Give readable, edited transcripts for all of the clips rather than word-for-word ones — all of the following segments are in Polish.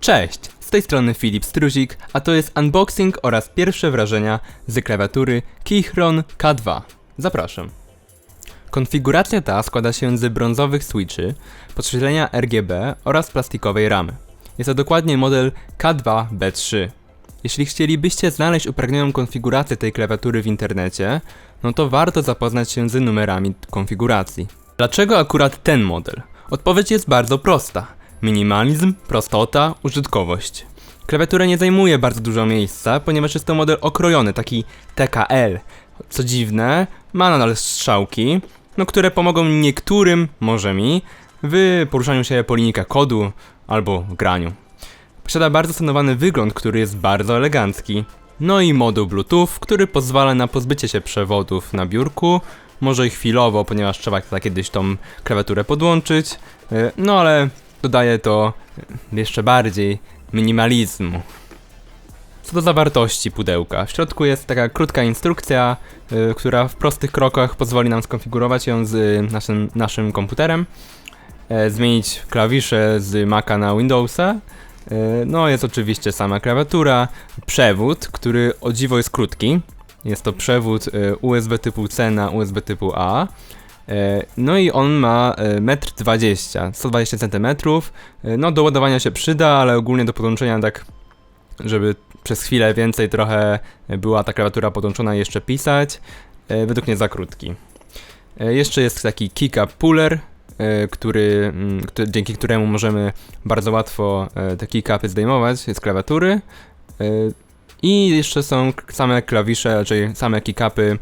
Cześć, z tej strony Filip Struzik, a to jest unboxing oraz pierwsze wrażenia z klawiatury Keychron K2. Zapraszam. Konfiguracja ta składa się z brązowych switchy, podświetlenia RGB oraz plastikowej ramy. Jest to dokładnie model K2B3. Jeśli chcielibyście znaleźć upragnioną konfigurację tej klawiatury w internecie, no to warto zapoznać się z numerami konfiguracji. Dlaczego akurat ten model? Odpowiedź jest bardzo prosta. Minimalizm, prostota, użytkowość. Klawiatura nie zajmuje bardzo dużo miejsca, ponieważ jest to model okrojony, taki TKL. Co dziwne, ma nadal strzałki, które pomogą niektórym, może mi, w poruszaniu się po linijkach kodu albo graniu. Posiada bardzo stonowany wygląd, który jest bardzo elegancki. No i moduł Bluetooth, który pozwala na pozbycie się przewodów na biurku, może i chwilowo, ponieważ trzeba kiedyś tą klawiaturę podłączyć, no ale dodaje to jeszcze bardziej minimalizmu. Co do zawartości pudełka, w środku jest taka krótka instrukcja, która w prostych krokach pozwoli nam skonfigurować ją z naszym komputerem, zmienić klawisze z Maca na Windowsa. No jest oczywiście sama klawiatura, przewód, który o dziwo jest krótki. Jest to przewód USB typu C na USB typu A. No i on ma 1,20 m, 120 cm. No do ładowania się przyda, ale ogólnie do podłączenia tak, żeby przez chwilę więcej trochę była ta klawiatura podłączona i jeszcze pisać, według mnie za krótki. Jeszcze jest taki keycap puller, dzięki któremu możemy bardzo łatwo te keycapy zdejmować z klawiatury. I jeszcze są same klawisze, czyli same keycapy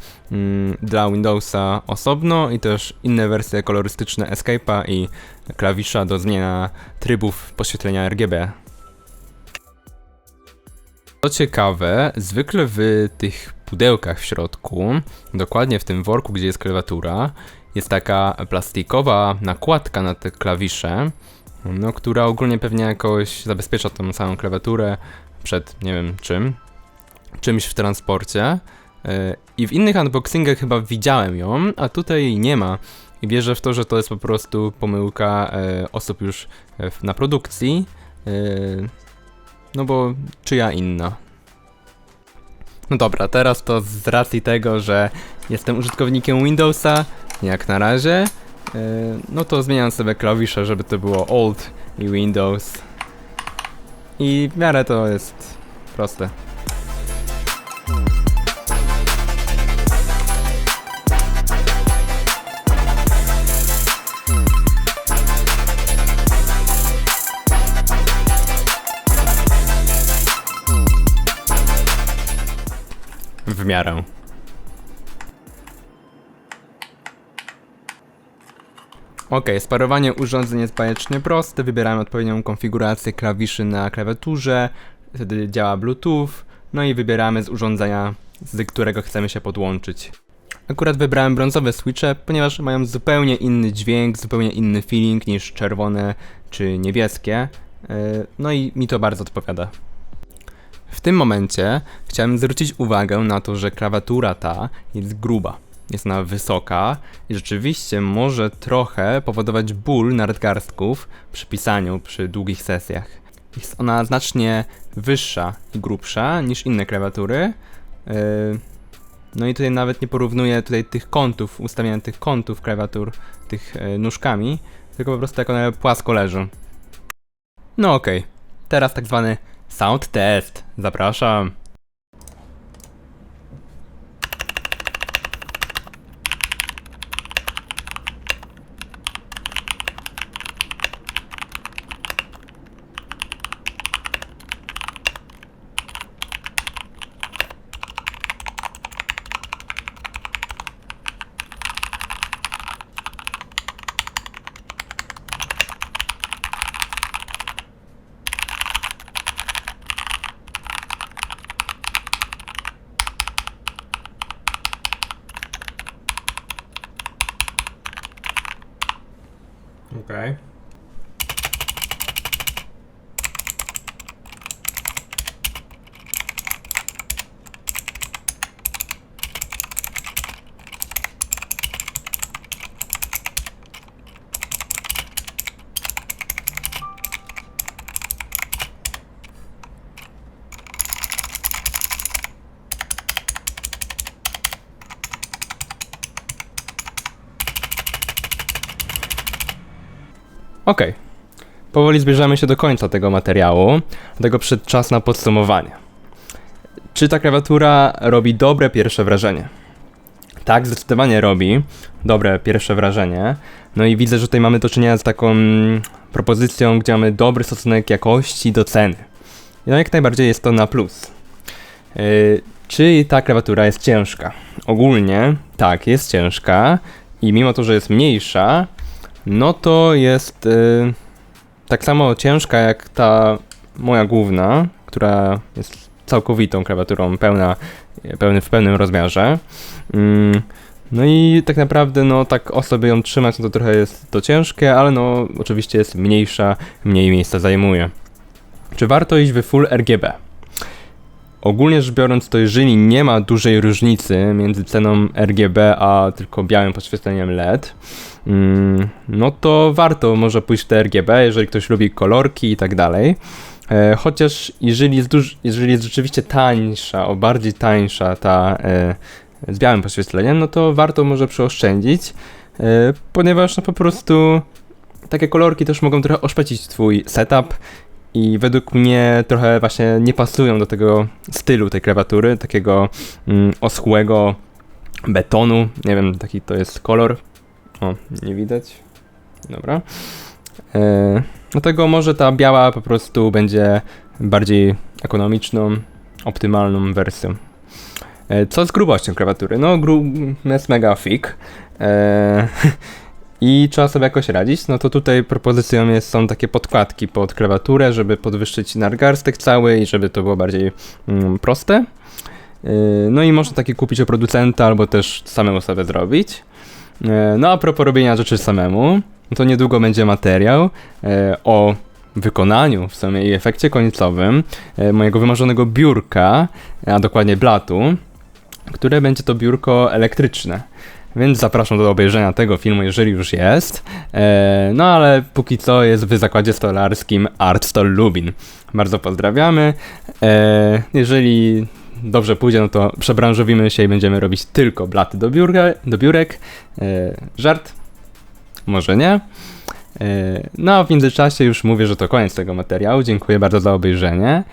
dla Windowsa osobno i też inne wersje kolorystyczne Escape'a i klawisza do zmiany trybów podświetlenia RGB. Co ciekawe, zwykle w tych pudełkach w środku, dokładnie w tym worku, gdzie jest klawiatura, jest taka plastikowa nakładka na te klawisze, która ogólnie pewnie jakoś zabezpiecza tą samą klawiaturę przed nie wiem czymś w transporcie. I w innych unboxingach chyba widziałem ją, a tutaj jej nie ma. I wierzę w to, że to jest po prostu pomyłka osób już na produkcji, no bo czyja inna. No dobra, teraz to z racji tego, że jestem użytkownikiem Windowsa, jak na razie, no to zmieniam sobie klawisze, żeby to było Alt i Windows. I w miarę to jest proste. W miarę. Ok, sparowanie urządzeń jest bajecznie proste, wybieramy odpowiednią konfigurację klawiszy na klawiaturze, wtedy działa Bluetooth, no i wybieramy z urządzenia, z którego chcemy się podłączyć. Akurat wybrałem brązowe switche, ponieważ mają zupełnie inny dźwięk, zupełnie inny feeling niż czerwone czy niebieskie, no i mi to bardzo odpowiada. W tym momencie chciałem zwrócić uwagę na to, że klawiatura ta jest gruba. Jest ona wysoka i rzeczywiście może trochę powodować ból nadgarstków przy pisaniu, przy długich sesjach. Jest ona znacznie wyższa i grubsza niż inne klawiatury. No i tutaj nawet nie porównuję tych kątów, ustawiania tych kątów klawiatur, tych nóżkami, tylko po prostu jak one płasko leżą. No okej, teraz tak zwany sound test. Zapraszam. Okej. Okej. Powoli zbliżamy się do końca tego materiału, dlatego przyszedł czas na podsumowanie. Czy ta klawiatura robi dobre pierwsze wrażenie? Tak, zdecydowanie robi dobre pierwsze wrażenie. No i widzę, że tutaj mamy do czynienia z taką propozycją, gdzie mamy dobry stosunek jakości do ceny. No jak najbardziej jest to na plus. Czy ta klawiatura jest ciężka? Ogólnie tak, jest ciężka i mimo to, że jest mniejsza, no to jest tak samo ciężka jak ta moja główna, która jest całkowitą klawiaturą, w pełnym rozmiarze. No i tak naprawdę, no tak osoby ją trzymać, no to trochę jest to ciężkie, ale no oczywiście jest mniejsza, mniej miejsca zajmuje. Czy warto iść w Full RGB? Ogólnie rzecz biorąc, to jeżeli nie ma dużej różnicy między ceną RGB a tylko białym podświetleniem LED, no to warto może pójść w te RGB, jeżeli ktoś lubi kolorki i tak dalej. Chociaż jeżeli jest rzeczywiście tańsza, bardziej tańsza ta z białym podświetleniem, no to warto może przeoszczędzić, ponieważ no po prostu takie kolorki też mogą trochę oszpecić twój setup i według mnie trochę właśnie nie pasują do tego stylu tej klawiatury, takiego oschłego betonu, nie wiem, taki to jest kolor, o, nie widać, dobra. Dlatego może ta biała po prostu będzie bardziej ekonomiczną, optymalną wersją. Co z grubością klawiatury? No, jest mega thick i trzeba sobie jakoś radzić. No to tutaj propozycją są takie podkładki pod klawiaturę, żeby podwyższyć nadgarstek cały i żeby to było bardziej proste. No i można takie kupić od producenta albo też samemu sobie zrobić. No a propos robienia rzeczy samemu, to niedługo będzie materiał o wykonaniu w sumie i efekcie końcowym mojego wymarzonego biurka, a dokładnie blatu, które będzie to biurko elektryczne. Więc zapraszam do obejrzenia tego filmu, jeżeli już jest. No ale póki co jest w zakładzie stolarskim Art Stol Lubin. Bardzo pozdrawiamy. Jeżeli dobrze pójdzie, no to przebranżowimy się i będziemy robić tylko blaty do biurek. Żart? Może nie. No a w międzyczasie już mówię, że to koniec tego materiału. Dziękuję bardzo za obejrzenie.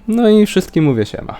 No i wszystkim mówię siema.